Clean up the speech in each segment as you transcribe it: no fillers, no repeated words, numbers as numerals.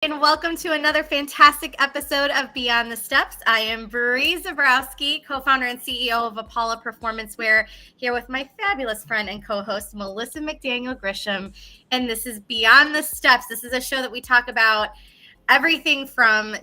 And welcome to another fantastic episode of Beyond the Steps. I am Bree Zabrowski, co-founder and CEO of Apollo Performance Wear, here with my fabulous friend and co-host, Melissa McDaniel Grisham. And this is Beyond the Steps. This is a show that we talk about everything from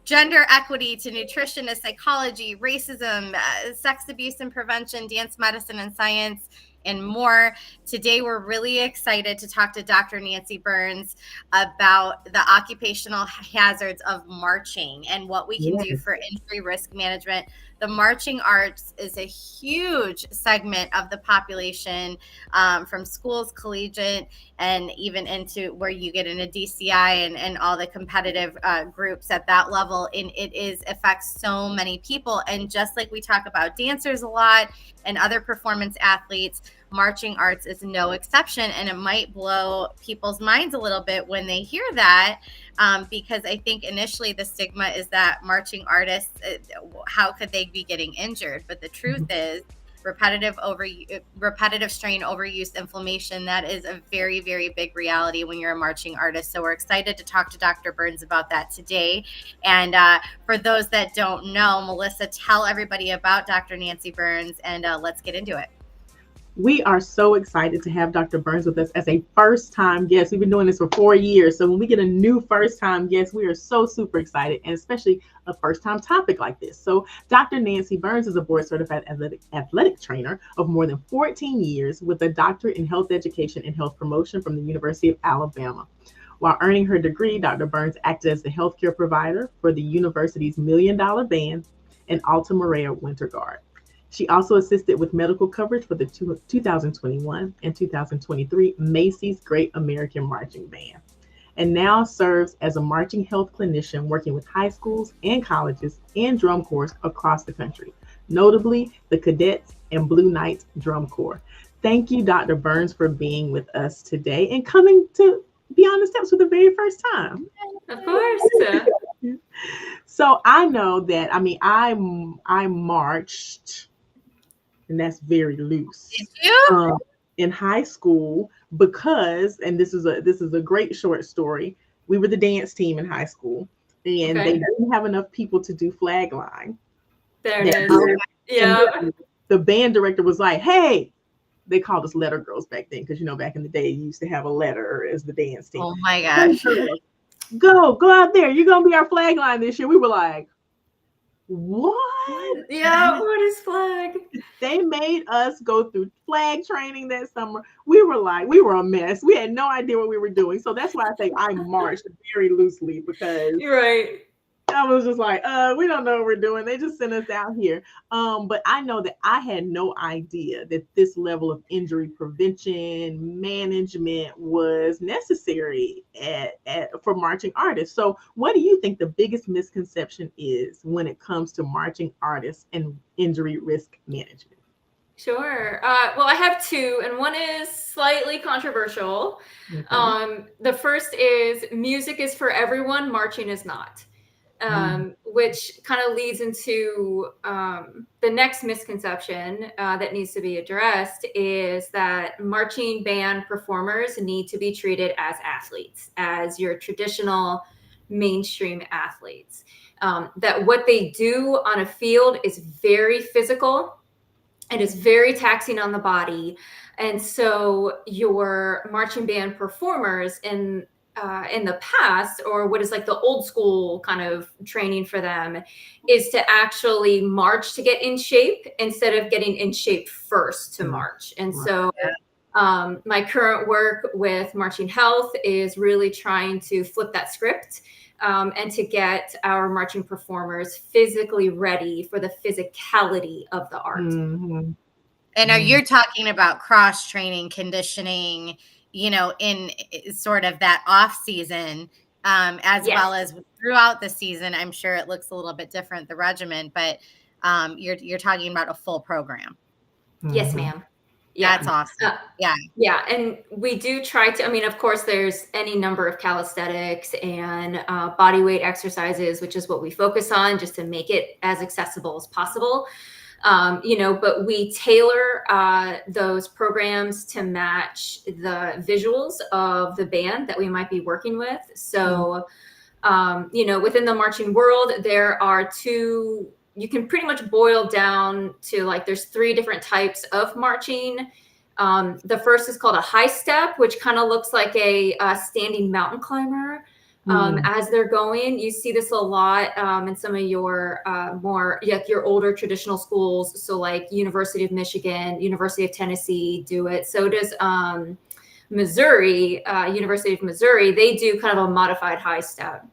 gender equity to nutrition to psychology, racism, sex abuse and prevention, dance medicine and science, and more. Today, we're really excited to talk to Dr. Nancy Burns about the occupational hazards of marching and what we can do for injury risk management. The marching arts is a huge segment of the population, from schools, collegiate, and even into where you get into DCI and all the competitive groups at that level. And it affects so many people. And just like we talk about dancers a lot and other performance athletes, marching arts is no exception. And it might blow people's minds a little bit when they hear that, because I think initially the stigma is that marching artists, how could they be getting injured? But the truth is, repetitive strain, overuse, inflammation, that is a very, very big reality when you're a marching artist. So we're excited to talk to Dr. Burns about that today. And for those that don't know, Melissa, tell everybody about Dr. Nancy Burns, and let's get into it. We are so excited to have Dr. Burns with us as a first-time guest. We've been doing this for 4 years. So when we get a new first-time guest, we are so super excited, and especially a first-time topic like this. So Dr. Nancy Burns is a board-certified athletic trainer of more than 14 years with a doctorate in health education and health promotion from the University of Alabama. While earning her degree, Dr. Burns acted as the healthcare provider for the university's $1 Million Band and Alta Morea Winter Guard. She also assisted with medical coverage for the 2021 and 2023 Macy's Great American Marching Band, and now serves as a marching health clinician working with high schools and colleges and drum corps across the country, notably the Cadets and Blue Knights Drum Corps. Thank you, Dr. Burns, for being with us today and coming to Beyond the Steps for the very first time. Of course. So I know that, I marched, and that's very loose. Did you? In high school, because, and this is a great short story. We were the dance team in high school, and they didn't have enough people to do flag line. There it is. Yeah. The band director was like, "Hey," they called us letter girls back then, because back in the day you used to have a letter as the dance team. Oh my gosh! Go out there. You're gonna be our flag line this year. We were like, what? Yeah, what is flag? They made us go through flag training that summer. We were a mess. We had no idea what we were doing. So that's why I say I marched very loosely, because you're right. I was just like, we don't know what we're doing. They just sent us out here. But I know that I had no idea that this level of injury prevention management was necessary for marching artists. So what do you think the biggest misconception is when it comes to marching artists and injury risk management? Sure. Well, I have two, and one is slightly controversial. Okay. The first is music is for everyone, marching is not. Which kind of leads into the next misconception that needs to be addressed, is that marching band performers need to be treated as athletes, as your traditional mainstream athletes. That what they do on a field is very physical. It is very taxing on the body. And so your marching band performers in the past, or what is like the old school kind of training for them, is to actually march to get in shape instead of getting in shape first to march. And so my current work with Marching Health is really trying to flip that script, and to get our marching performers physically ready for the physicality of the art. Mm-hmm. And are you talking about cross training, conditioning, in sort of that off season, as well as throughout the season? I'm sure it looks a little bit different, the regimen, but you're talking about a full program. Yes, ma'am. Yeah. That's awesome. Yeah. And we do try to, of course, there's any number of calisthenics and body weight exercises, which is what we focus on, just to make it as accessible as possible. But we tailor those programs to match the visuals of the band that we might be working with. So, within the marching world, there are you can pretty much boil down to like there's 3 different types of marching. The first is called a high step, which kind of looks like a standing mountain climber. As they're going, you see this a lot in some of your your older traditional schools. So like University of Michigan, University of Tennessee do it. So does Missouri, University of Missouri. They do kind of a modified high step.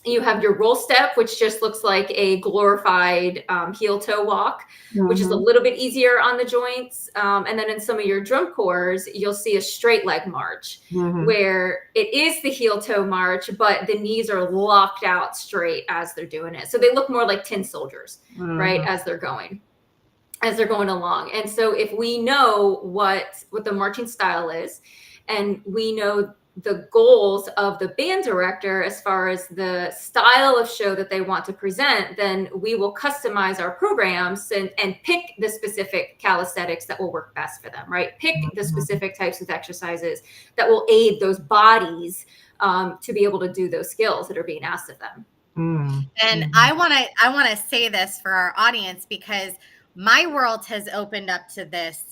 You have your roll step, which just looks like a glorified heel toe walk, which is a little bit easier on the joints. And then in some of your drum corps, you'll see a straight leg march where it is the heel toe march, but the knees are locked out straight as they're doing it. So they look more like tin soldiers, right, as they're going along. And so if we know what the marching style is, and we know the goals of the band director as far as the style of show that they want to present, then we will customize our programs and pick the specific calisthenics that will work best for them, right? Pick the specific types of exercises that will aid those bodies to be able to do those skills that are being asked of them. And I want to say this for our audience, because my world has opened up to this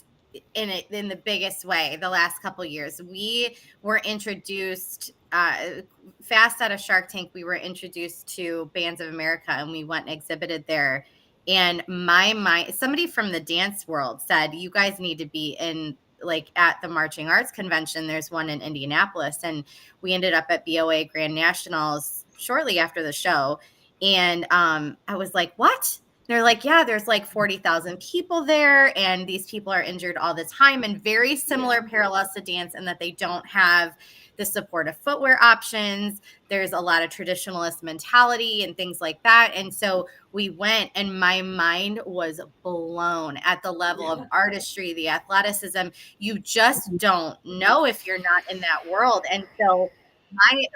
in the biggest way the last couple of years. We were introduced fast out of Shark Tank. We were introduced to Bands of America, and we went and exhibited there. And somebody from the dance world said, you guys need to be in, like, at the Marching Arts Convention. There's one in Indianapolis. And we ended up at BOA Grand Nationals shortly after the show. And I was like, what? They're like, yeah, there's like 40,000 people there, and these people are injured all the time, and very similar parallels to dance in that they don't have the supportive footwear options. There's a lot of traditionalist mentality and things like that. And so we went, and my mind was blown at the level of artistry, the athleticism. You just don't know if you're not in that world. And so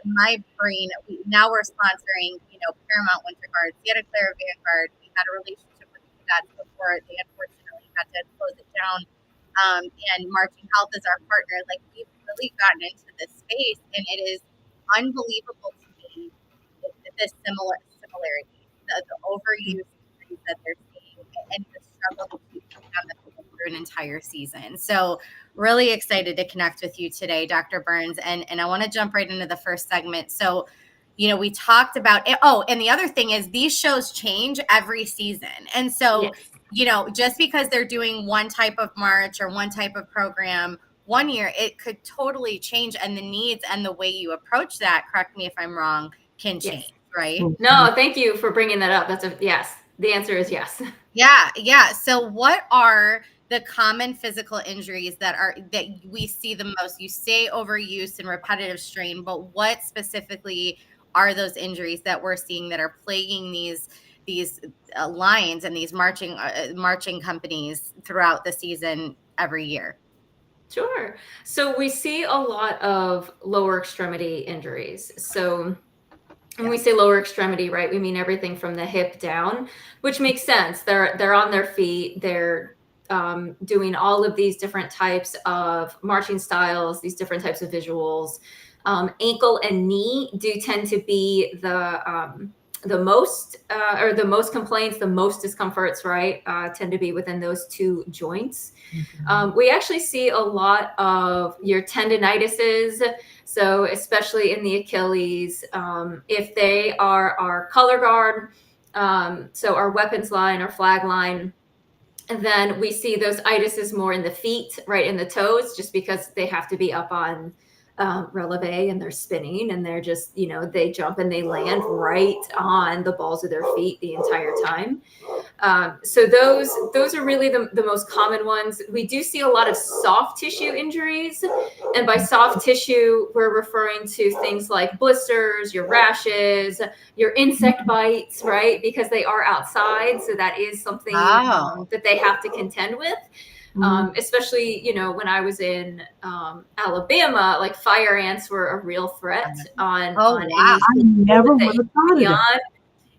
my brain, now we're sponsoring, Paramount Winter Guard, Santa Clara Vanguard. We had a relationship with that before they unfortunately had to close it down. And Marching Health is our partner. Like, we've really gotten into this space, and it is unbelievable to me the similarity, the overuse that they're seeing, and the struggle to keep them through an entire season. So really excited to connect with you today, Dr. Burns. And I want to jump right into the first segment. So, we talked about it. Oh, and the other thing is these shows change every season. And so, just because they're doing one type of march or one type of program one year, it could totally change. And the needs and the way you approach that, correct me if I'm wrong, can change, right? No, thank you for bringing that up. That's yes. The answer is yes. Yeah. So what are the common physical injuries that we see the most? You say overuse and repetitive strain, but what specifically are those injuries that we're seeing that are plaguing these lines and these marching companies throughout the season every year? Sure. So we see a lot of lower extremity injuries. So when we say lower extremity, right, we mean everything from the hip down, which makes sense. They're on their feet. They're doing all of these different types of marching styles, these different types of visuals. Ankle and knee do tend to be the most complaints, the most discomforts, right, tend to be within those 2 joints. We actually see a lot of your tendinitises. So especially in the Achilles, if they are our color guard, so our weapons line, our flag line, and then we see those itises more in the feet, right, in the toes, just because they have to be up on releve, and they're spinning, and they're just, they jump and they land right on the balls of their feet the entire time. So those are really the most common ones. We do see a lot of soft tissue injuries. And by soft tissue, we're referring to things like blisters, your rashes, your insect bites, right? Because they are outside. So that is something that they have to contend with. Especially, when I was in Alabama, like fire ants were a real threat on I never would have thought of that.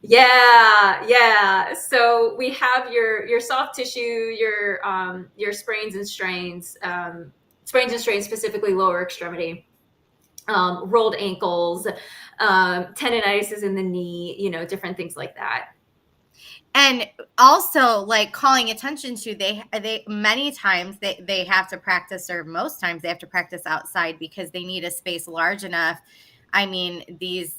Yeah. So we have your soft tissue, your sprains and strains, specifically lower extremity, rolled ankles, tendinitis is in the knee, different things like that. And also, like, calling attention to, they many times they have to practice, or most times they have to practice outside because they need a space large enough. I mean, these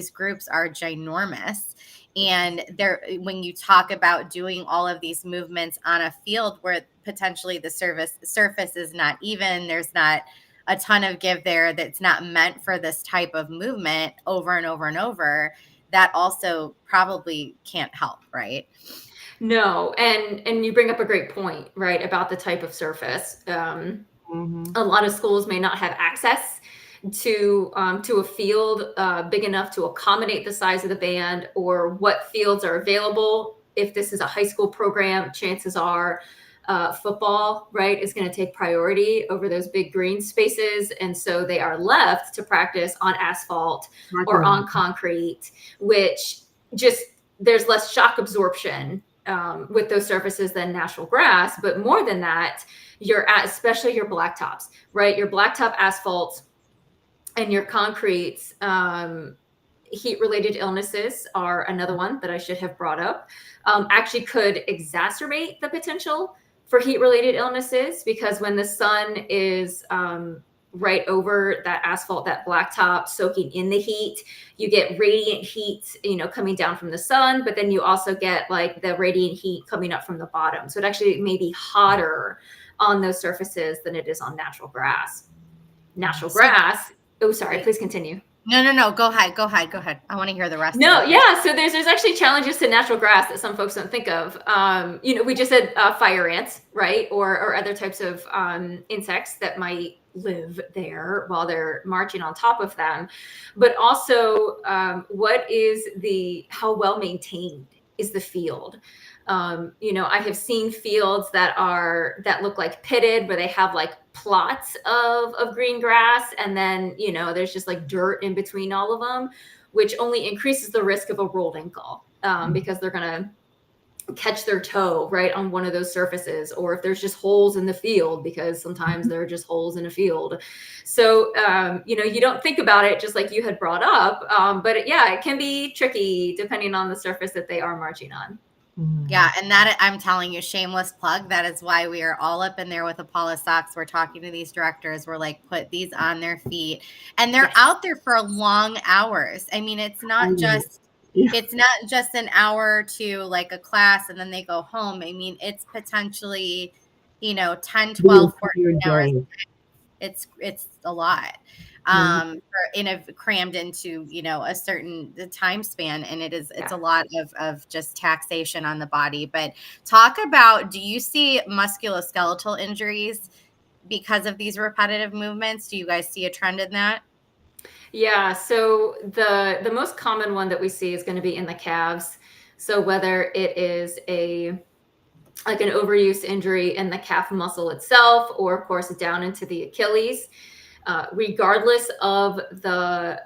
groups are ginormous, and they're, when you talk about doing all of these movements on a field where potentially the surface is not even, there's not a ton of give there, that's not meant for this type of movement over and over and over, that also probably can't help, right? No, and you bring up a great point, right, about the type of surface. Mm-hmm. A lot of schools may not have access to a field big enough to accommodate the size of the band, or what fields are available. If this is a high school program, chances are football, right, is going to take priority over those big green spaces, and so they are left to practice on asphalt or on concrete, which just, there's less shock absorption with those surfaces than natural grass. But more than that, especially your blacktops, right? Your blacktop asphalts and your concretes, heat-related illnesses are another one that I should have brought up. Actually could exacerbate the potential for heat-related illnesses, because when the sun is right over that asphalt, that blacktop, soaking in the heat, you get radiant heat, coming down from the sun, but then you also get like the radiant heat coming up from the bottom. So it actually may be hotter on those surfaces than it is on natural grass. Natural grass. Oh, sorry. Please continue. No. Go ahead. I want to hear the rest. No, of it. yeah. So there's actually challenges to natural grass that some folks don't think of. We just said fire ants, right, or other types of insects that might live there while they're marching on top of them. But also, how well maintained is the field? I have seen fields that look like pitted, where they have like plots of green grass, and then there's just like dirt in between all of them, which only increases the risk of a rolled ankle, because they're going to catch their toe right on one of those surfaces, or if there's just holes in the field, because sometimes there are just holes in a field. So, you don't think about it, just like you had brought up, but it can be tricky depending on the surface that they are marching on. Yeah, and that, I'm telling you, shameless plug, that is why we are all up in there with Apollo socks. We're talking to these directors. We're like, put these on their feet, and they're out there for long hours. I mean, it's not just an hour or two, like a class, and then they go home. I mean, it's potentially 10, 12, 14 hours. It's a lot, crammed into a certain time span, and it's a lot of just taxation on the body. But talk about, do you see musculoskeletal injuries because of these repetitive movements? Do you guys see a trend in that? Yeah, so the most common one that we see is going to be in the calves. So whether it is like an overuse injury in the calf muscle itself, or of course down into the Achilles, regardless of the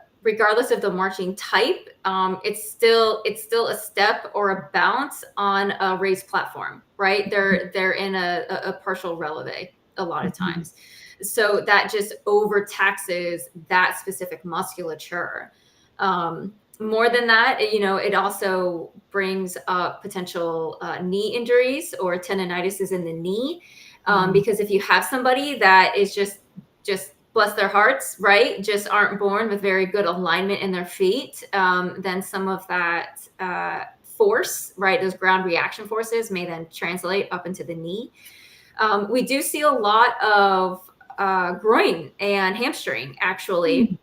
marching type, it's still a step or a bounce on a raised platform, right? They're in a partial releve a lot of times. So that just overtaxes that specific musculature. More than that, it also brings up potential knee injuries or tendinitis in the knee. Because if you have somebody that is just bless their hearts, right, just aren't born with very good alignment in their feet, then some of that force, right, those ground reaction forces may then translate up into the knee. We do see a lot of groin and hamstring, actually,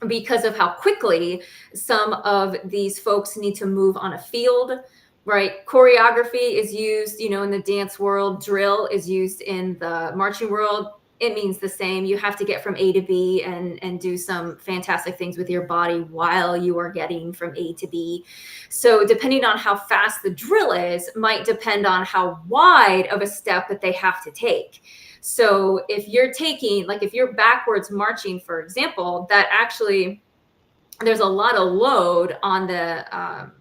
because of how quickly some of these folks need to move on a field, right? Choreography is used, in the dance world. Drill is used in the marching world. It means the same. You have to get from A to B and do some fantastic things with your body while you are getting from A to B. So depending on how fast the drill is might depend on how wide of a step that they have to take. So if you're backwards marching, for example, that actually, there's a lot of load on the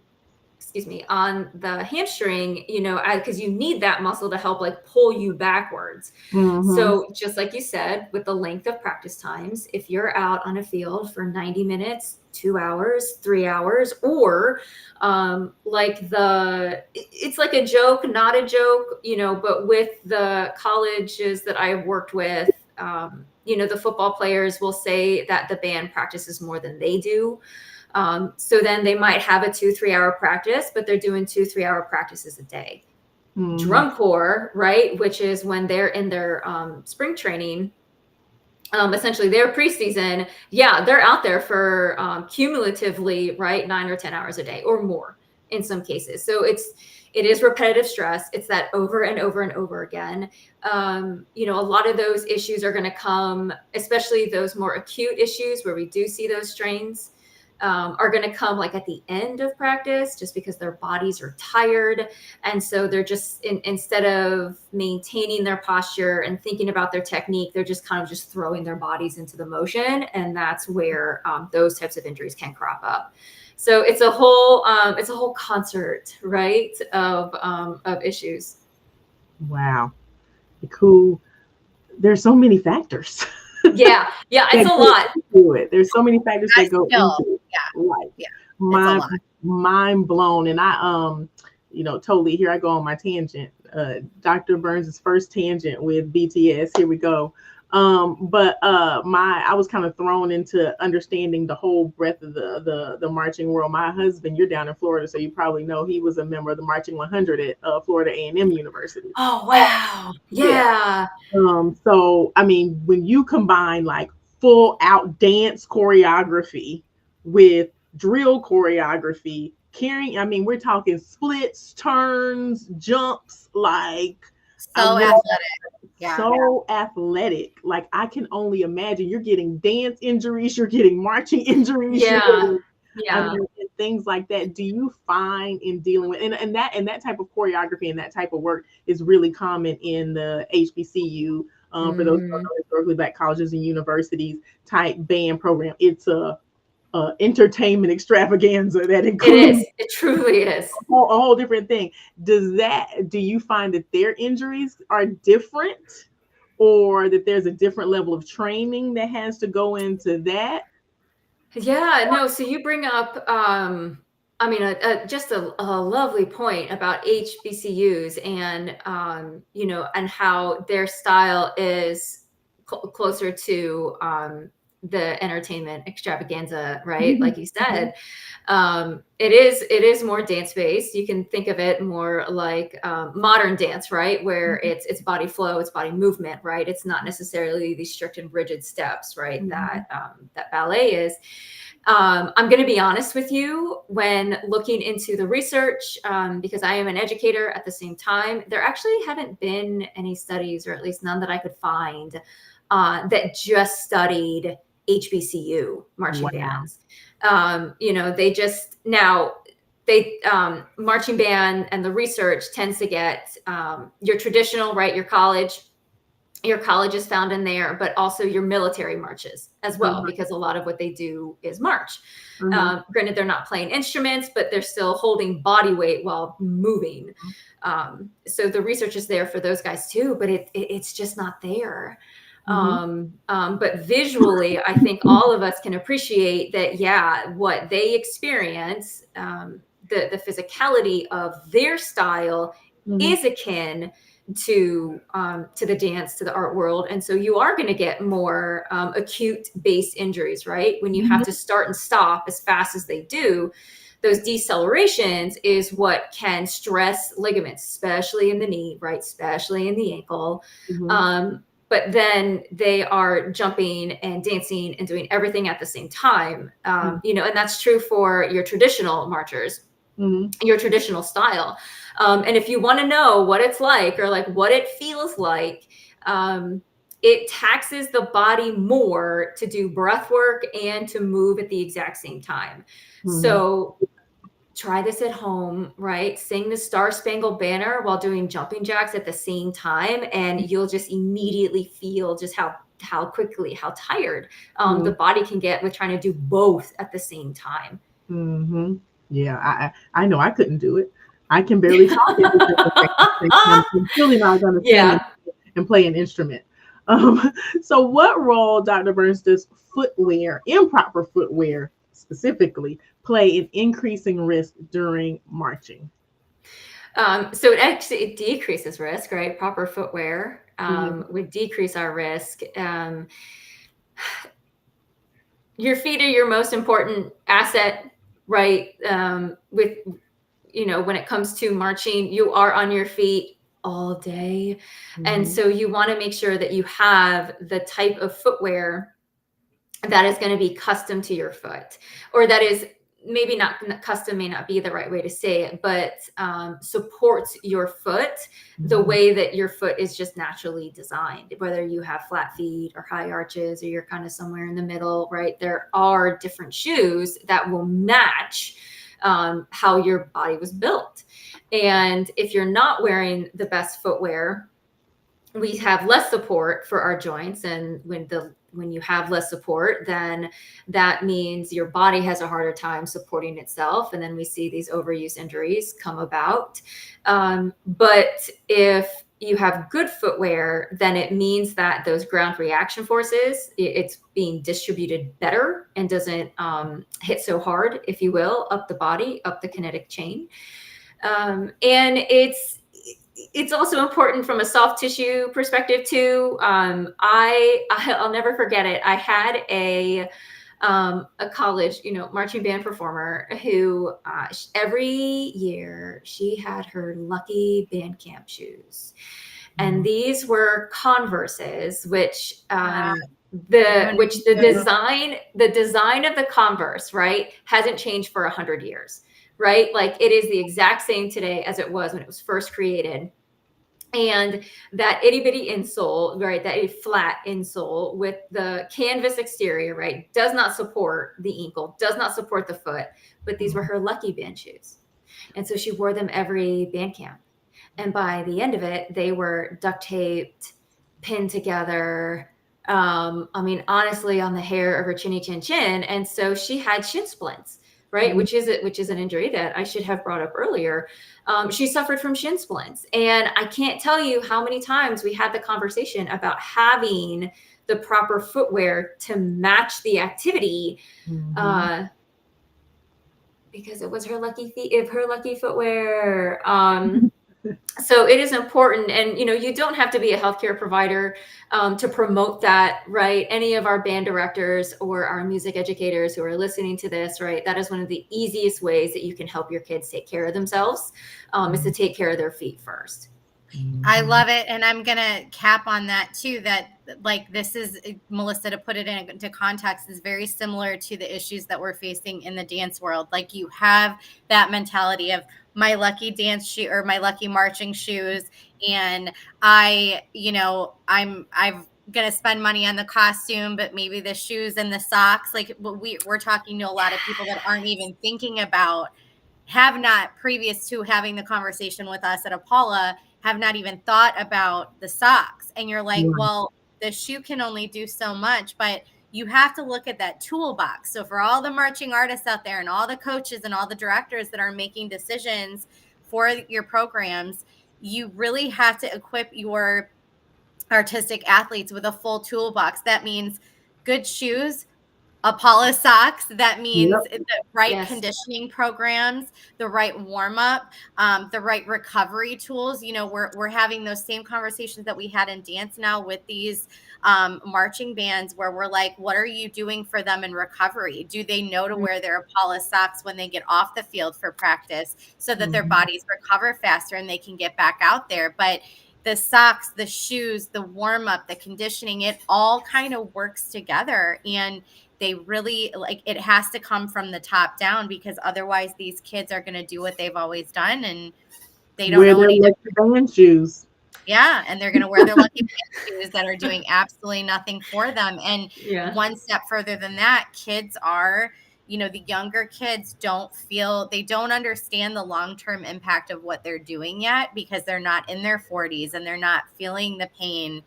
excuse me, on the hamstring, you know, because you need that muscle to help like pull you backwards. So just like you said, with the length of practice times, if you're out on a field for 90 minutes, 2 hours, 3 hours, or it's like a joke, not a joke, you know, but with the colleges that I've worked with, you know, the football players will say that the band practices more than they do. So then they might have a 2-3 hour practice, but they're doing 2-3 hour practices a day. Drum corps, right, which is when they're in their spring training, essentially their preseason, yeah, they're out there for cumulatively, right, 9 or 10 hours a day or more in some cases. So it is repetitive stress. It's that over and over and over again. You know, a lot of those issues are going to come, especially those more acute issues where we do see those strains, are going to come like at the end of practice, just because their bodies are tired. And so they're just, instead of maintaining their posture and thinking about their technique, they're just kind of just throwing their bodies into the motion. And that's where those types of injuries can crop up. So it's a whole concert, right, of issues. Wow. Cool. There's so many factors. Yeah, it's a lot. There's so many factors that go into it. Right. Yeah. Mind blown. And I you know, totally, here I go on my tangent. Dr. Burns' first tangent with BTS. Here we go. But I was kind of thrown into understanding the whole breadth of the marching world. My husband, you're down in Florida, so you probably know he was a member of the Marching 100 at Florida A&M University. Oh wow, yeah. So I mean, when you combine like full out dance choreography with drill choreography, I mean, we're talking splits, turns, jumps, like so athletic. Yeah. So athletic. Like I can only imagine you're getting dance injuries, you're getting marching injuries, yeah. I mean, and things like that. Do you find in dealing with and that type of choreography and that type of work is really common in the HBCU, for those historically Black colleges and universities type band program? It's a entertainment extravaganza that includes it truly is a whole different thing. Do you find that their injuries are different, or that there's a different level of training that has to go into that? Yeah, no, so you bring up I mean just a lovely point about HBCUs and you know, and how their style is closer to the entertainment extravaganza, right? Like you said, it is more dance based. You can think of it more like modern dance, right? Where it's body flow, it's body movement, right? It's not necessarily these strict and rigid steps, right? That ballet is. I'm going to be honest with you, when looking into the research, because I am an educator at the same time, there actually haven't been any studies, or at least none that I could find, that just studied HBCU marching bands. You know, marching band and the research tends to get your traditional, right, your college is found in there, but also your military marches as well, because a lot of what they do is march. Granted, they're not playing instruments, but they're still holding body weight while moving. So the research is there for those guys too, but it's just not there. But visually, I think all of us can appreciate that, yeah, what they experience, the physicality of their style is akin to the dance, to the art world. And so you are going to get more acute base injuries, right? When you have to start and stop as fast as they do, those decelerations is what can stress ligaments, especially in the knee, right? Especially in the ankle. But then they are jumping and dancing and doing everything at the same time. You know, and that's true for your traditional marchers, your traditional style. And if you want to know what it's like, or like what it feels like, it taxes the body more to do breath work and to move at the exact same time. So try this at home, right? Sing the Star Spangled Banner while doing jumping jacks at the same time, and you'll just immediately feel just how quickly, how tired the body can get with trying to do both at the same time. Yeah, I know I couldn't do it. I can barely talk at the same time. I'm really not going to sing Yeah. and play an instrument. So what role, Dr. Burns, does footwear, improper footwear specifically, play in increasing risk during marching? So it decreases risk, right? Proper footwear Mhm. would decrease our risk. Your feet are your most important asset, right? With when it comes to marching, you are on your feet all day, and Mhm. so you want to make sure that you have the type of footwear that is going to be custom to your foot, or that is maybe not custom, may not be the right way to say it, but supports your foot the Mhm. way that your foot is just naturally designed, whether you have flat feet or high arches or you're kind of somewhere in the middle, right? There are different shoes that will match how your body was built. And if you're not wearing the best footwear, we have less support for our joints, and when you have less support, then that means your body has a harder time supporting itself, and then we see these overuse injuries come about. But if you have good footwear, then it means that those ground reaction forces, it's being distributed better and doesn't hit so hard, if you will, up the body, up the kinetic chain. And it's also important from a soft tissue perspective too. I'll never forget it. I had a college, marching band performer who every year she had her lucky band camp shoes, and Mhm. these were Converses, which Ah, the ruined which the it. design of the Converse, right, hasn't changed for 100 years, right? Like it is the exact same today as it was when it was first created. And that itty bitty insole, right, that a flat insole with the canvas exterior, right, does not support the ankle, does not support the foot. But these were her lucky band shoes. And so she wore them every band camp. And by the end of it, they were duct taped, pinned together. I mean, honestly, on the hair of her chinny chin chin. And so she had shin splints, right? Mhm. Which is an injury that I should have brought up earlier. She suffered from shin splints. And I can't tell you how many times we had the conversation about having the proper footwear to match the activity. Mhm. Uh, because it was her lucky feet, if her lucky footwear. So it is important, and you don't have to be a healthcare provider to promote that, right? Any of our band directors or our music educators who are listening to this, right, that is one of the easiest ways that you can help your kids take care of themselves, is to take care of their feet first. I Mhm. love it. And I'm going to cap on that too, that like this is, Melissa, to put it into context, is very similar to the issues that we're facing in the dance world. Like you have that mentality of my lucky dance shoe or my lucky marching shoes. And I've going to spend money on the costume, but maybe the shoes and the socks, like we're talking to a lot of people that aren't even thinking about, have not, previous to having the conversation with us at Apollo, have not even thought about the socks. And you're like, Right. well, the shoe can only do so much, but you have to look at that toolbox. So for all the marching artists out there and all the coaches and all the directors that are making decisions for your programs, you really have to equip your artistic athletes with a full toolbox. That means good shoes, Apollo socks. That means Yep. the right Yes. conditioning programs, the right warm up, the right recovery tools. We're having those same conversations that we had in dance now with these marching bands, where we're like, what are you doing for them in recovery? Do they know to wear their Apollo socks when they get off the field for practice, so that their Mhm. bodies recover faster and they can get back out there? But the socks, the shoes, the warm up, the conditioning, it all kind of works together. And they really, like, it has to come from the top down, because otherwise these kids are going to do what they've always done, and they don't Wear know their any lucky different. band shoes. Yeah, and they're going to wear their lucky band shoes that are doing absolutely nothing for them. And Yeah. one step further than that, kids are, the younger kids they don't understand the long-term impact of what they're doing yet, because they're not in their 40s and they're not feeling the pain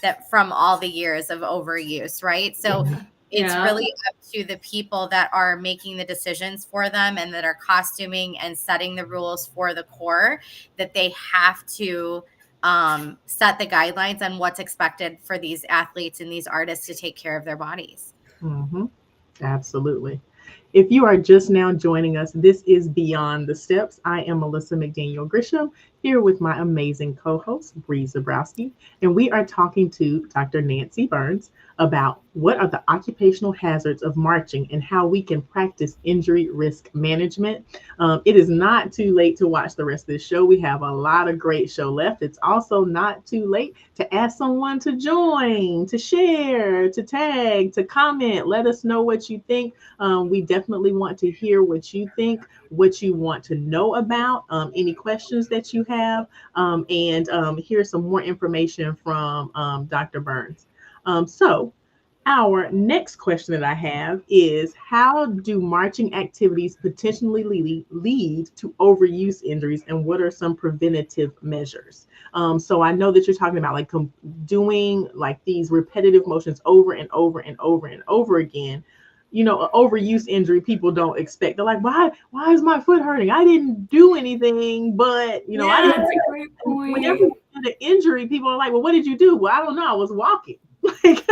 that from all the years of overuse, right? So Yeah. it's really up to the people that are making the decisions for them and that are costuming and setting the rules for the Corps, that they have to set the guidelines on what's expected for these athletes and these artists to take care of their bodies. Mm-hmm. Absolutely. If you are just now joining us, this is Beyond the Steps. I am Melissa McDaniel Grisham here with my amazing co-host, Bree Zabrowski, and we are talking to Dr. Nancy Burns about what are the occupational hazards of marching and how we can practice injury risk management. It is not too late to watch the rest of the show. We have a lot of great show left. It's also not too late to ask someone to join, to share, to tag, to comment. Let us know what you think. We definitely want to hear what you think, what you want to know about, any questions that you have, and here's some more information from Dr. Burns. So our next question that I have is, how do marching activities potentially lead to overuse injuries, and what are some preventative measures? So I know that you're talking about like doing like these repetitive motions over and over and over and over again. You know, an overuse injury people don't expect. They're like, why is my foot hurting? I didn't do anything, but you know, I didn't. That's a great point. Whenever you get an injury, people are like, well, what did you do? Well, I don't know. I was walking. like,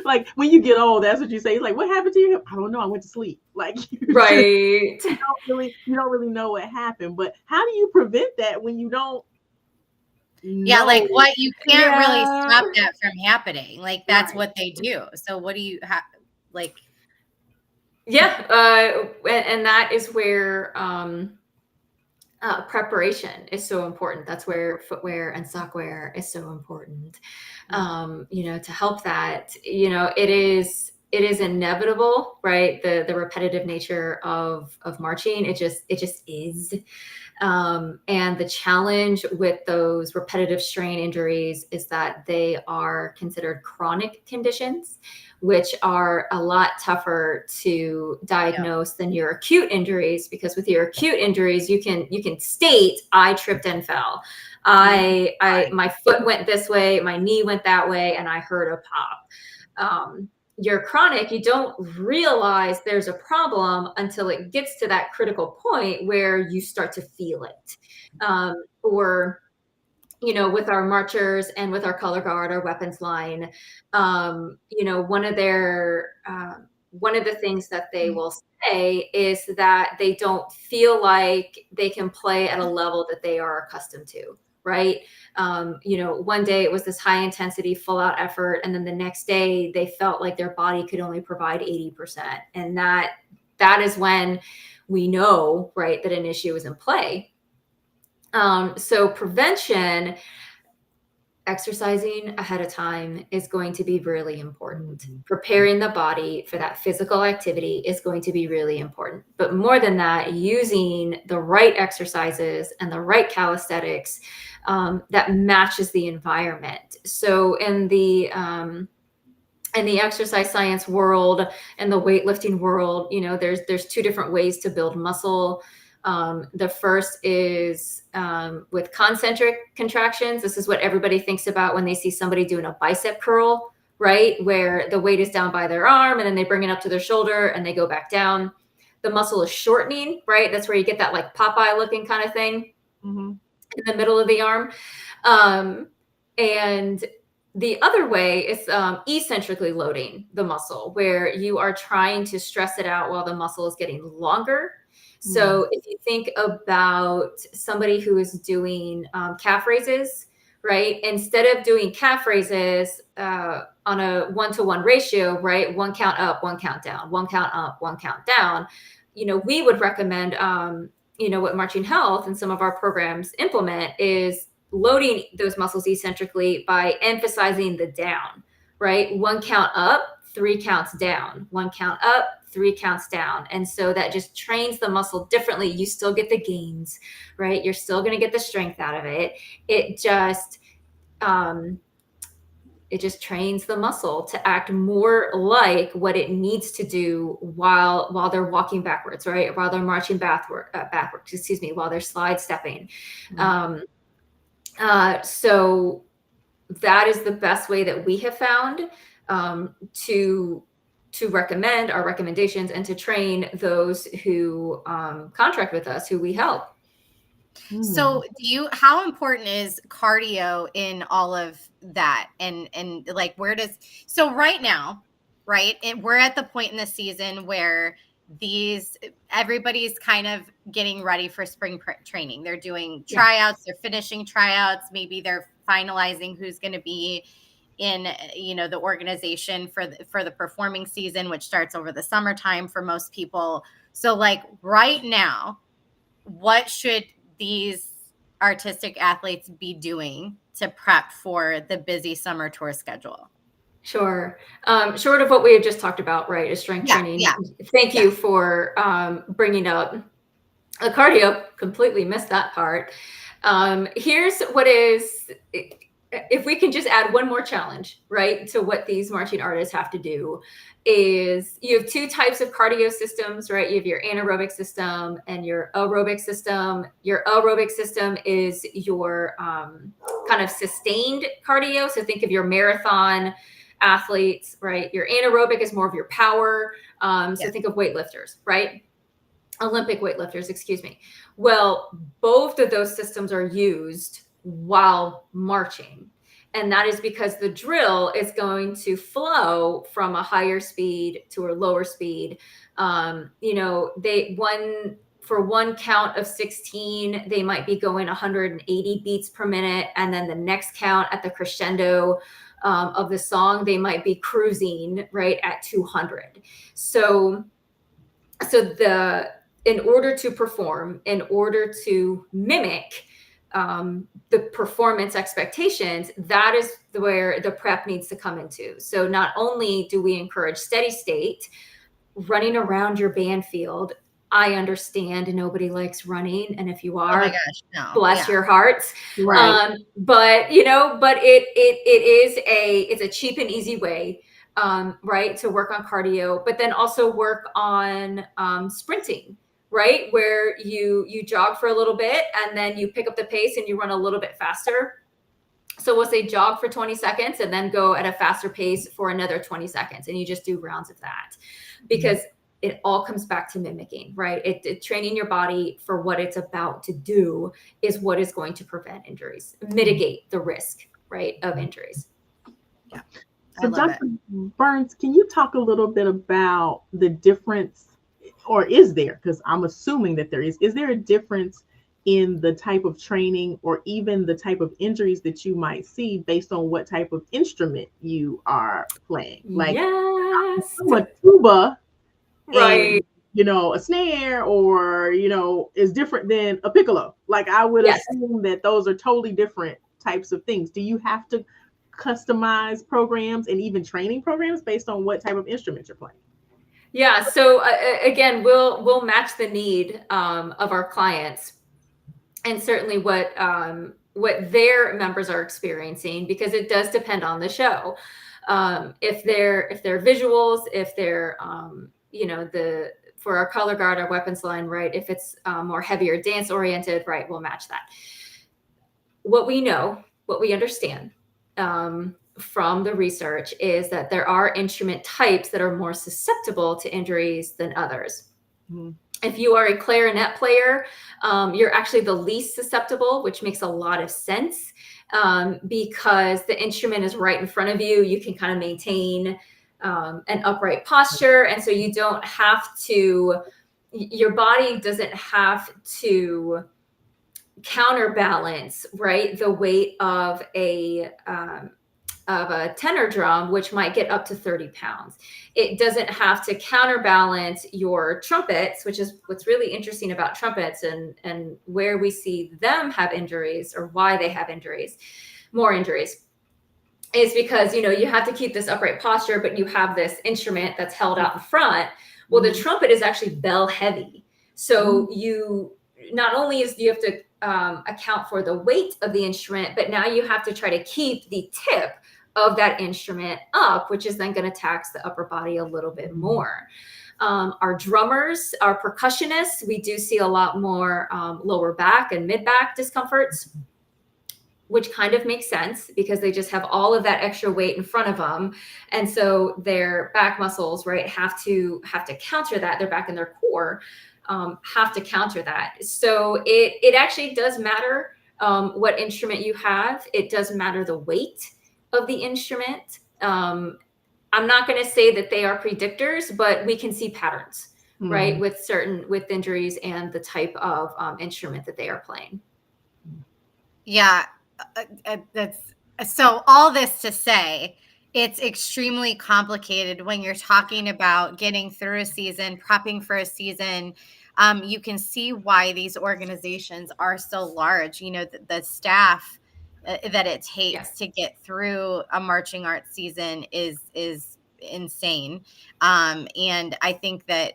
like when you get old, that's what you say. It's like, what happened to you? I don't know. I went to sleep. Like, Right. you don't really know what happened. But how do you prevent that when you don't? Yeah, like what, you can't really stop that from happening. Like that's Right. what they do. So what do you have? Like, and that is where preparation is so important. That's where footwear and sockwear is so important. To help that, it is inevitable, right? The repetitive nature of marching, it just is. And the challenge with those repetitive strain injuries is that they are considered chronic conditions, which are a lot tougher to diagnose than your acute injuries, because with your acute injuries, you can state, I tripped and fell. My foot went this way, my knee went that way, and I heard a pop. You're chronic, you don't realize there's a problem until it gets to that critical point where you start to feel it. Or with our marchers and with our color guard, our weapons line, one of the things that they will say is that they don't feel like they can play at a level that they are accustomed to. Right. One day it was this high intensity, full out effort. And then the next day they felt like their body could only provide 80%. And that is when we know, right, that an issue is in play. So prevention, exercising ahead of time is going to be really important. Preparing the body for that physical activity is going to be really important. But more than that, using the right exercises and the right calisthenics that matches the environment. So in the exercise science world and the weightlifting world, there's two different ways to build muscle. The first is with concentric contractions. This is what everybody thinks about when they see somebody doing a bicep curl, right? Where the weight is down by their arm and then they bring it up to their shoulder and they go back down. The muscle is shortening, right? That's where you get that like Popeye looking kind of thing in the middle of the arm. And the other way is eccentrically loading the muscle, where you are trying to stress it out while the muscle is getting longer. So if you think about somebody who is doing calf raises, right? Instead of doing calf raises on a 1-to-1 ratio, right? 1 count up, 1 count down, 1 count up, 1 count down. We would recommend, what Marching Health and some of our programs implement is loading those muscles eccentrically by emphasizing the down, right? 1 count up, 3 counts down, 1 count up, 3 counts down. And so that just trains the muscle differently. You still get the gains, right? You're still going to get the strength out of it. It just trains the muscle to act more like what it needs to do while they're walking backwards, right? While they're marching backwards, while they're slide stepping. So that is the best way that we have found to to recommend our recommendations and to train those who contract with us, who we help. So how important is cardio in all of that? And like, so right now, right? We're at the point in the season where everybody's kind of getting ready for spring training. They're doing tryouts, they're finishing tryouts. Maybe they're finalizing who's going to be in, the organization for the performing season, which starts over the summertime for most people. So like right now, what should these artistic athletes be doing to prep for the busy summer tour schedule? Sure. Short of what we had just talked about, right, is strength training. Yeah. Thank you for bringing up the cardio. Completely missed that part. Here's what is, if we can just add one more challenge, right, to what these marching artists have to do, is you have two types of cardio systems, right? You have your anaerobic system and your aerobic system. Your aerobic system is your kind of sustained cardio. So think of your marathon athletes, right? Your anaerobic is more of your power. So think of weightlifters, right? Olympic weightlifters, excuse me. Well, both of those systems are used while marching. And that is because the drill is going to flow from a higher speed to a lower speed. For one count of 16, they might be going 180 beats per minute. And then the next count at the crescendo of the song, they might be cruising right at 200. So in order to perform, in order to mimic the performance expectations, that is where the prep needs to come into. So not only do we encourage steady state, running around your band field. I understand nobody likes running, and if you are, oh my gosh, no. Bless your hearts. Right. But it's a cheap and easy way, right, to work on cardio, but then also work on sprinting, right, where you jog for a little bit and then you pick up the pace and you run a little bit faster. So we'll say jog for 20 seconds and then go at a faster pace for another 20 seconds. And you just do rounds of that, because it all comes back to mimicking, right? Training your body for what it's about to do is what is going to prevent injuries, mitigate the risk, right, of injuries. Yeah. So Dr. Burns, can you talk a little bit about the difference, or is there, because I'm assuming that there is there a difference in the type of training or even the type of injuries that you might see based on what type of instrument you are playing? Like, yes, a tuba, right? And, a snare, or is different than a piccolo. Like, I would assume that those are totally different types of things. Do you have to customize programs and even training programs based on what type of instrument you're playing? Yeah. So again, we'll match the need of our clients, and certainly what their members are experiencing, because it does depend on the show. If they're visuals, if they're for our color guard, our weapons line, right? If it's more heavier dance oriented, right, we'll match that. What we know, what we understand from the research is that there are instrument types that are more susceptible to injuries than others. Mm-hmm. If you are a clarinet player, you're actually the least susceptible, which makes a lot of sense because the instrument is right in front of you. You can kind of maintain an upright posture. And so you don't have to, your body doesn't have to counterbalance, right, the weight of a tenor drum, which might get up to 30 pounds. It doesn't have to counterbalance your trumpets, which is what's really interesting about trumpets and where we see them have injuries, or why they have more injuries, is because, you have to keep this upright posture, but you have this instrument that's held out in front. Well, the trumpet is actually bell heavy. So you not only do you have to account for the weight of the instrument, but now you have to try to keep the tip of that instrument up, which is then going to tax the upper body a little bit more. Our drummers, our percussionists, we do see a lot more lower back and mid back discomforts. which kind of makes sense because they just have all of that extra weight in front of them. And so their back muscles, right, have to counter that. Their back and their core have to counter that. So it actually does matter what instrument you have. It does matter the weight of the instrument. I'm not going to say that they are predictors, but we can see patterns, right, with injuries and the type of instrument that they are playing. Yeah, that's so. All this to say, it's extremely complicated when you're talking about getting through a season, prepping for a season. You can see why these organizations are so large. You know, the staff that it takes to get through a marching arts season is insane. And I think that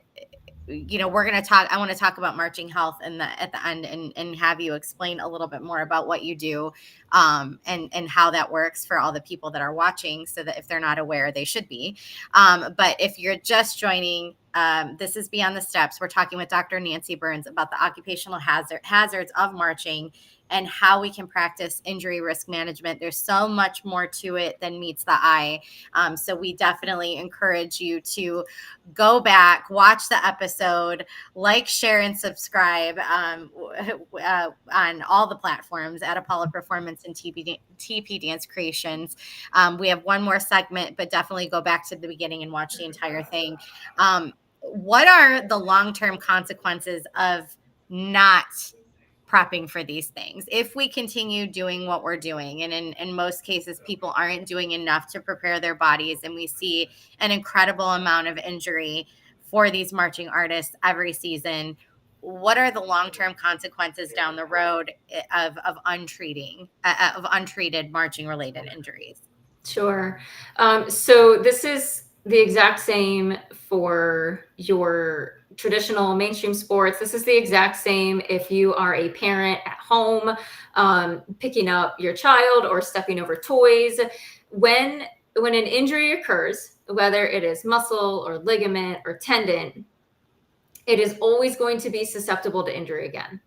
we're going to talk, I want to talk about marching health at the end and have you explain a little bit more about what you do, and how that works for all the people that are watching, so that if they're not aware, they should be. But if you're just joining, this is Beyond the Steps. We're talking with Dr. Nancy Burns about the occupational hazards of marching and how we can practice injury risk management. There's so much more to it than meets the eye. So we definitely encourage you to go back, watch the episode, like, share, and subscribe on all the platforms at Apollo Performance and TP Dance Creations. We have one more segment, but definitely go back to the beginning and watch the entire thing. What are the long-term consequences of not prepping for these things if we continue doing what we're doing? And in most cases, people aren't doing enough to prepare their bodies, and we see an incredible amount of injury for these marching artists every season. What are the long-term consequences down the road of untreated marching related injuries? Sure. So this is the exact same for your traditional mainstream sports. This is the exact same if you are a parent at home, picking up your child or stepping over toys. When an injury occurs, whether it is muscle or ligament or tendon, it is always going to be susceptible to injury again.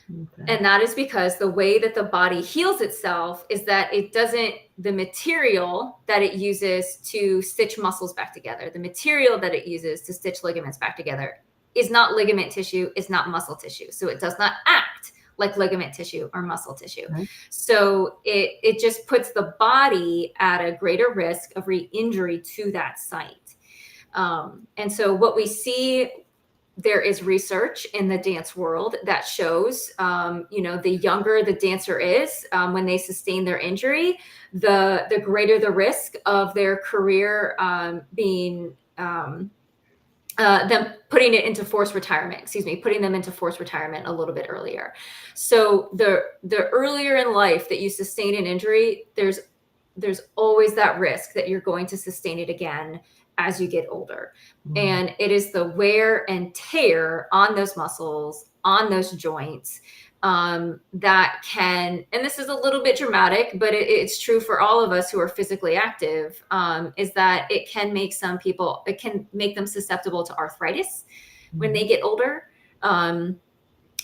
Okay. And that is because the way that the body heals itself is that the material that it uses to stitch muscles back together, the material that it uses to stitch ligaments back together is not ligament tissue, is not muscle tissue. So it does not act like ligament tissue or muscle tissue. Right. So it just puts the body at a greater risk of re-injury to that site. And so what we see, there is research in the dance world that shows, the younger the dancer is, when they sustain their injury, the greater the risk of their career being them putting them into forced retirement a little bit earlier. So the earlier in life that you sustain an injury, there's always that risk that you're going to sustain it again as you get older. And it is the wear and tear on those muscles, on those joints, that can, and this is a little bit dramatic, but it's true for all of us who are physically active, is that it can make them susceptible to arthritis when they get older.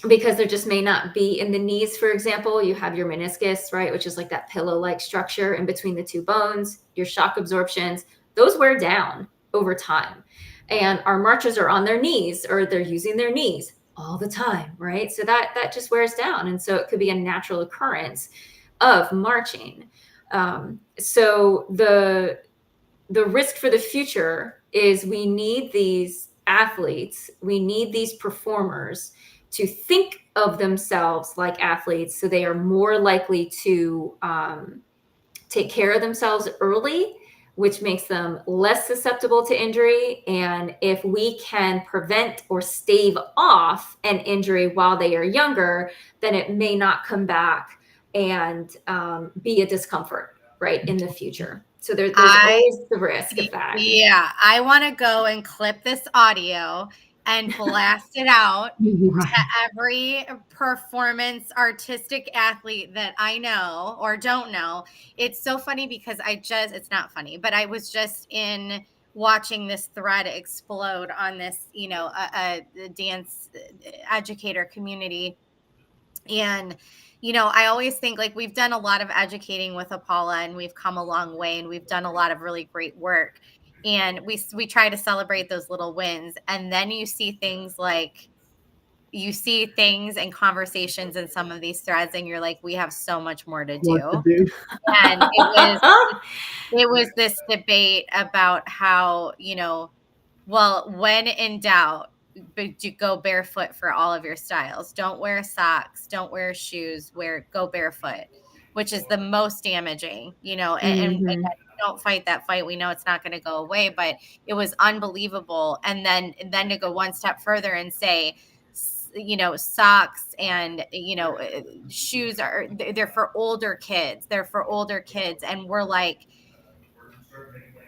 Because there just may not be in the knees, for example, you have your meniscus, right, which is like that pillow-like structure in between the two bones, your shock absorptions, those wear down over time. And our marchers are on their knees, or they're using their knees all the time, right? So that just wears down. And so it could be a natural occurrence of marching. So the risk for the future is we need these athletes, we need these performers to think of themselves like athletes, so they are more likely to take care of themselves early, which makes them less susceptible to injury. And if we can prevent or stave off an injury while they are younger, then it may not come back and be a discomfort, right, in the future. So there's always the risk of that. Yeah, I want to go and clip this audio and blast it out to every performance artistic athlete that I know or don't know. It's so funny because it's not funny, but I was just watching this thread explode on this, a dance educator community. And, I always think like we've done a lot of educating with Apollo and we've come a long way and we've done a lot of really great work. And we try to celebrate those little wins. And then you see things and conversations in some of these threads and you're like, we have so much more to What to do. do. And it was this debate about how, well, when in doubt, but you go barefoot for all of your styles. Don't wear socks, don't wear shoes, go barefoot, which is the most damaging, and again, don't fight that fight. We know it's not going to go away, but it was unbelievable. And then to go one step further and say, socks and, shoes they're for older kids. They're for older kids. And we're like,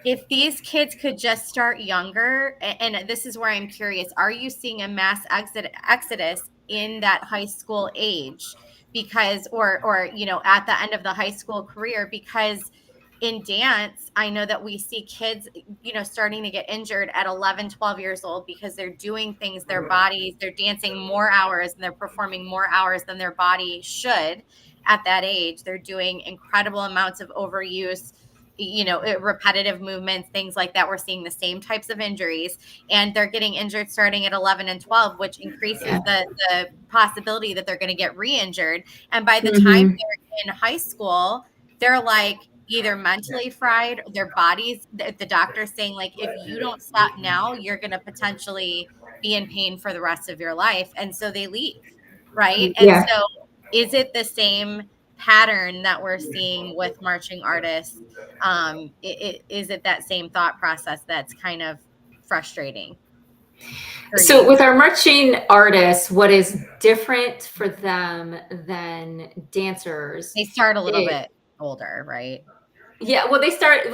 if these kids could just start younger, and this is where I'm curious, are you seeing a mass exodus in that high school age? Because, or at the end of the high school career, because in dance, I know that we see kids, starting to get injured at 11, 12 years old because they're doing things, their bodies, they're dancing more hours and they're performing more hours than their body should at that age. They're doing incredible amounts of overuse, repetitive movements, things like that. We're seeing the same types of injuries, and they're getting injured starting at 11 and 12, which increases the possibility that they're going to get re-injured. And by the time they're in high school, they're like either mentally fried, their bodies, the doctor's saying like, if you don't stop now, you're going to potentially be in pain for the rest of your life. And so they leave. Right. And so is it the same pattern that we're seeing with marching artists? Is it that same thought process that's kind of frustrating? So with our marching artists, what is different for them than dancers? They start a little bit older, right? Yeah, well, they start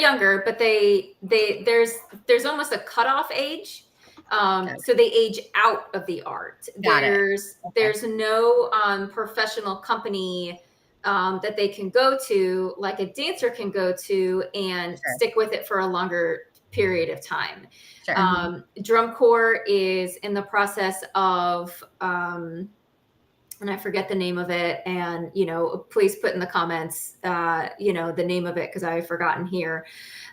younger, but there's almost a cutoff age. So they age out of the art. There's no professional company that they can go to, like a dancer can go to and stick with it for a longer period of time. Drum corps is in the process of and I forget the name of it, and please put in the comments the name of it, because I've forgotten here.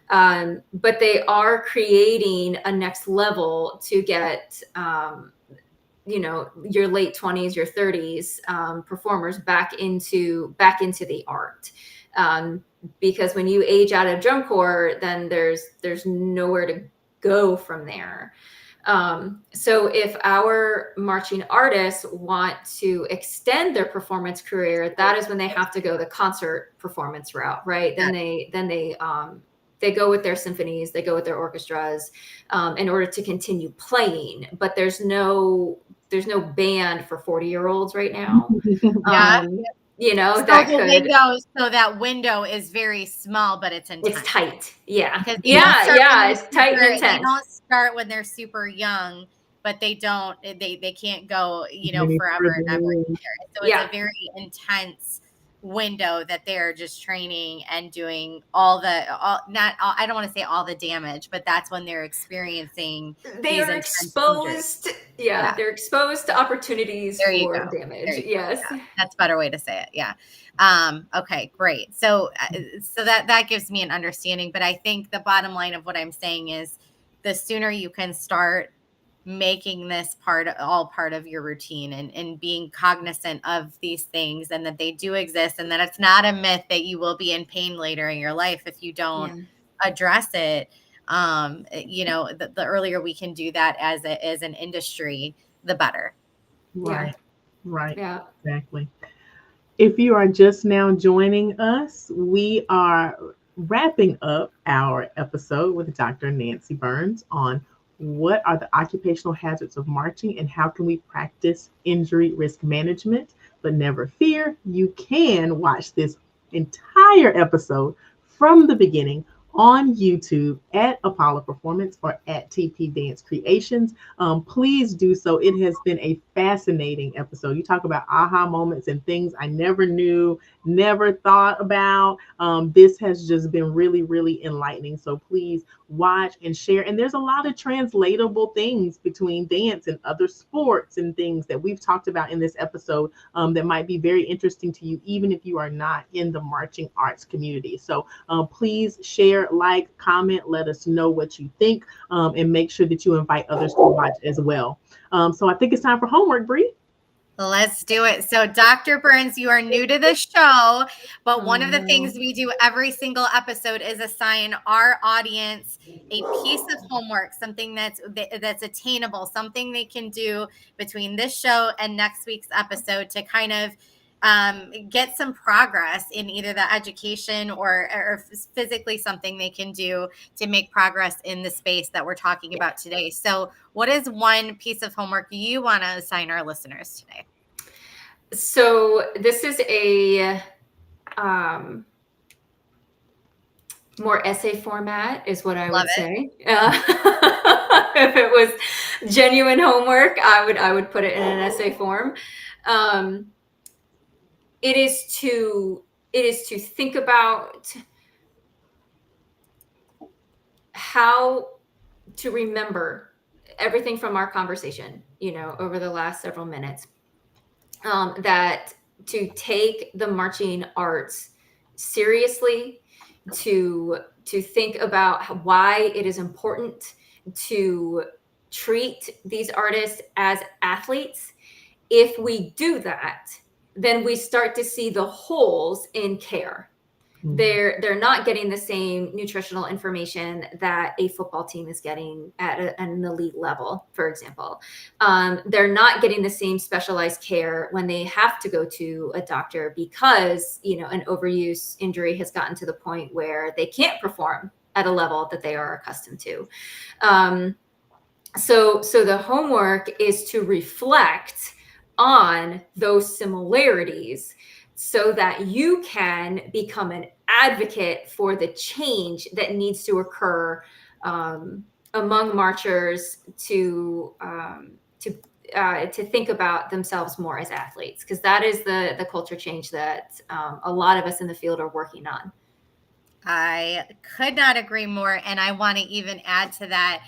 But they are creating a next level to get your late 20s, your 30s performers back into the art. Because when you age out of drum corps, then there's nowhere to go from there. So if our marching artists want to extend their performance career, that is when they have to go the concert performance route, right? Then they go with their symphonies, they go with their orchestras in order to continue playing. But there's no band for 40-year-olds right now. That window is very small, but it's intense. It's tight. Yeah. It's tight and intense. They don't start when they're super young, but they can't go, forever and ever. So it's a very intense window that they're just training and doing I don't want to say all the damage, but that's when they're experiencing they're exposed. They're exposed to opportunities for damage. Yes. That's a better way to say it. Yeah. Okay, great. So that gives me an understanding, but I think the bottom line of what I'm saying is the sooner you can start making this all part of your routine and being cognizant of these things and that they do exist and that it's not a myth that you will be in pain later in your life if you don't address it. The earlier we can do that as an industry, the better. Right. Yeah, exactly. If you are just now joining us, we are wrapping up our episode with Dr. Nancy Burns on what are the occupational hazards of marching and how can we practice injury risk management. But never fear, you can watch this entire episode from the beginning on YouTube at Apollo Performance or at TP Dance Creations. Please do so. It has been a fascinating episode. You talk about aha moments and things I never knew, never thought about. This has just been really, really enlightening. So please watch and share. And there's a lot of translatable things between dance and other sports and things that we've talked about in this episode that might be very interesting to you, even if you are not in the marching arts community. So please share, like, comment, let us know what you think, and make sure that you invite others to watch as well. So I think it's time for homework, Bree. Let's do it. So, Dr. Burns, you are new to the show, but one of the things we do every single episode is assign our audience a piece of homework, something that's attainable, something they can do between this show and next week's episode to kind of get some progress in either the education or physically something they can do to make progress in the space that we're talking about today. So, what is one piece of homework you want to assign our listeners today? So this is a more essay format is what I Love would it. say. If it was genuine homework, I would put it in an essay form. It is to think about how to remember everything from our conversation, over the last several minutes. That to take the marching arts seriously, to think about why it is important to treat these artists as athletes. If we do that, then we start to see the holes in care. They're not getting the same nutritional information that a football team is getting at an elite level, for example. They're not getting the same specialized care when they have to go to a doctor because, an overuse injury has gotten to the point where they can't perform at a level that they are accustomed to. So the homework is to reflect on those similarities so that you can become an advocate for the change that needs to occur among marchers to think about themselves more as athletes, because that is the culture change that a lot of us in the field are working on. I could not agree more. And I want to even add to that,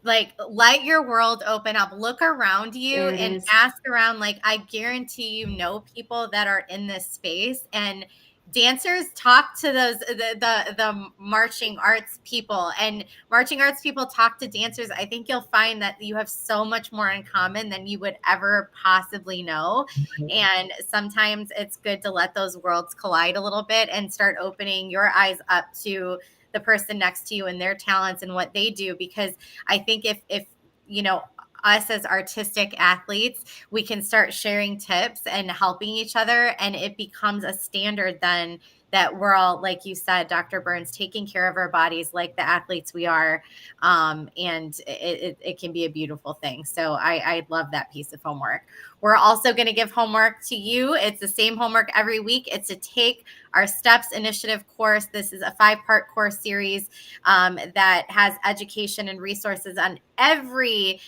like, let your world open up, look around you and ask around. Like, I guarantee people that are in this space, and dancers talk to those the marching arts people, and marching arts people talk to dancers. I think you'll find that you have so much more in common than you would ever possibly know. And sometimes it's good to let those worlds collide a little bit and start opening your eyes up to the person next to you and their talents and what they do. Because I think if us as artistic athletes, we can start sharing tips and helping each other, and it becomes a standard then that we're all, like you said, Dr. Burns, taking care of our bodies like the athletes we are. And it can be a beautiful thing. So I love that piece of homework. We're also going to give homework to you. It's the same homework every week. It's to take our STEPS initiative course. This is a 5-part course series that has education and resources on every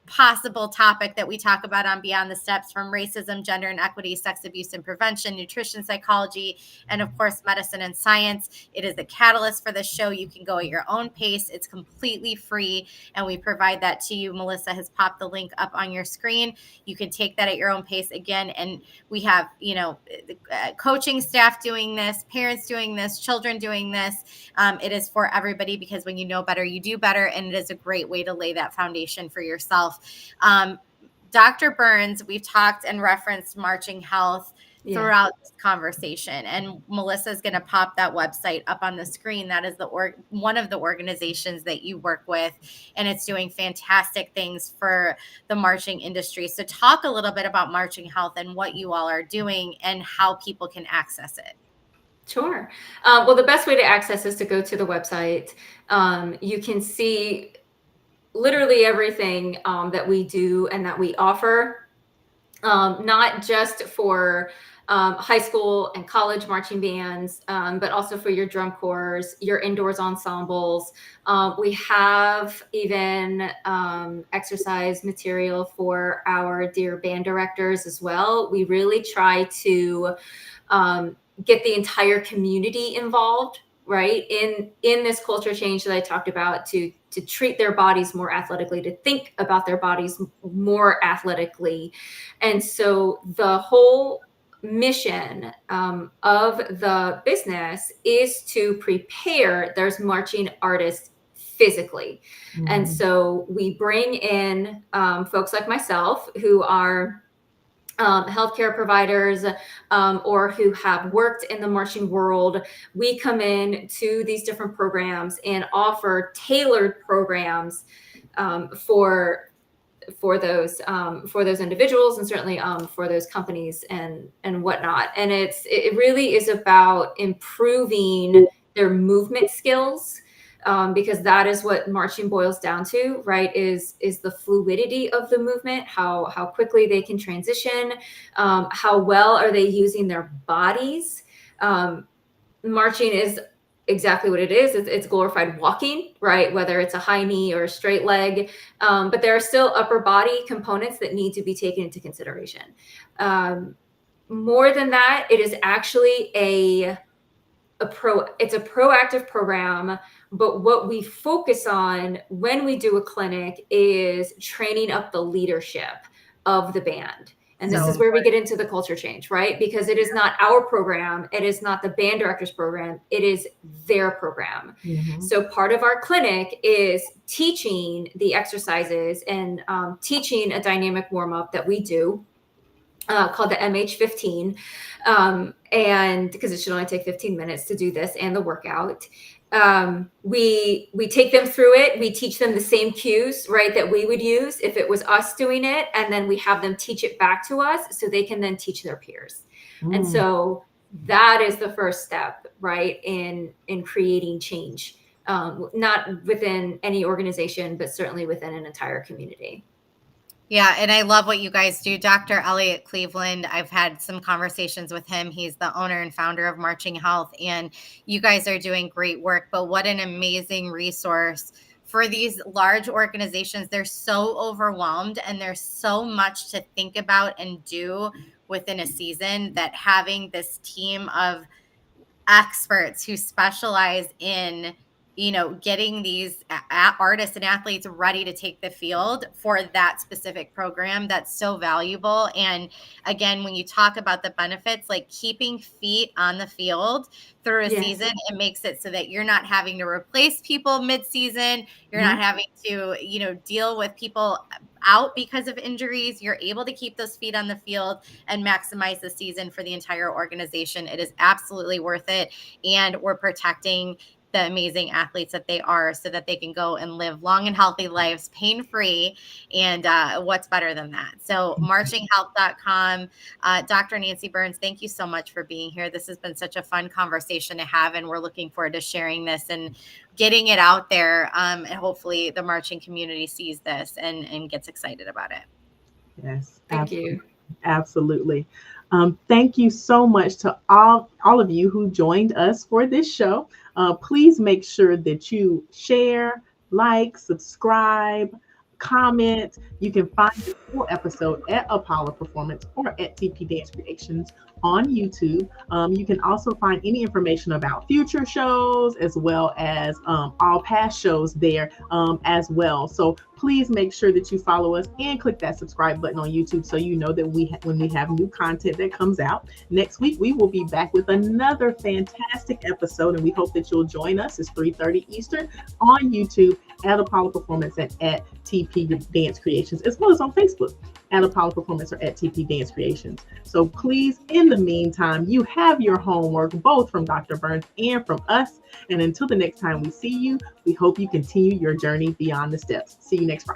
possible topic that we talk about on Beyond the Steps, from racism, gender and equity, sex abuse and prevention, nutrition, psychology, and of course, medicine and science. It is a catalyst for the show. You can go at your own pace. It's completely free, and we provide that to you. Melissa has popped the link up on your screen. You can take that at your own pace again. And we have, coaching staff doing this, parents doing this, children doing this. It is for everybody, because when you know better, you do better. And it is a great way to lay that foundation for yourself. Dr. Burns, we've talked and referenced Marching Health throughout this conversation, and Melissa is going to pop that website up on the screen. That is one of the organizations that you work with, and it's doing fantastic things for the marching industry. So talk a little bit about Marching Health and what you all are doing and how people can access it. Sure. Well, the best way to access is to go to the website. You can see literally everything that we do and that we offer, not just for high school and college marching bands, but also for your drum corps, your indoors ensembles. We have even exercise material for our dear band directors as well. We really try to get the entire community involved, right, in this culture change that I talked about, to treat their bodies more athletically, to think about their bodies more athletically. And so the whole mission of the business is to prepare those marching artists physically. Mm-hmm. And so we bring in folks like myself who are healthcare providers or who have worked in the marching world. We come in to these different programs and offer tailored programs for those individuals, and certainly for those companies and whatnot. And it really is about improving their movement skills. Because that is what marching boils down to, right? Is the fluidity of the movement, how quickly they can transition, how well are they using their bodies. Marching is exactly what it is. It's glorified walking, right? Whether it's a high knee or a straight leg, but there are still upper body components that need to be taken into consideration. More than that, it is actually it's a proactive program, but what we focus on when we do a clinic is training up the leadership of the band. And this is where we get into the culture change, right? Because it is not our program. It is not the band director's program. It is their program. Mm-hmm. So part of our clinic is teaching the exercises and teaching a dynamic warm-up that we do called the MH15. And because it should only take 15 minutes to do this and the workout. We take them through it. We teach them the same cues, right, that we would use if it was us doing it. And then we have them teach it back to us so they can then teach their peers. And so that is the first step, right, in creating change, not within any organization, but certainly within an entire community. Yeah, and I love what you guys do. Dr. Elliot Cleveland, I've had some conversations with him. He's the owner and founder of Marching Health, and you guys are doing great work. But what an amazing resource for these large organizations. They're so overwhelmed and there's so much to think about and do within a season, that having this team of experts who specialize in getting these artists and athletes ready to take the field for that specific program, that's so valuable. And again, when you talk about the benefits, like keeping feet on the field through a season, it makes it so that you're not having to replace people mid-season. You're not having to, deal with people out because of injuries. You're able to keep those feet on the field and maximize the season for the entire organization. It is absolutely worth it. And we're protecting the amazing athletes that they are, so that they can go and live long and healthy lives pain-free. And what's better than that? So marchinghealth.com. Dr. Nancy Burns, thank you so much for being here. This has been such a fun conversation to have, and we're looking forward to sharing this and getting it out there. And hopefully the marching community sees this and gets excited about it. Yes. Thank you. Absolutely. Thank you so much to all of you who joined us for this show. Please make sure that you share, like, subscribe, comment. You can find the full episode at Apollo Performance or at TP Dance Creations on YouTube. You can also find any information about future shows, as well as all past shows there as well. So please make sure that you follow us and click that subscribe button on YouTube, so you know that when we have new content that comes out. Next week, we will be back with another fantastic episode, and we hope that you'll join us. It's 3:30 Eastern on YouTube at Apollo Performance and at TP Dance Creations, as well as on Facebook at Apollo Performance or at TP Dance Creations. So please, in the meantime, you have your homework, both from Dr. Burns and from us. And until the next time we see you, we hope you continue your journey beyond the steps. See you next Friday.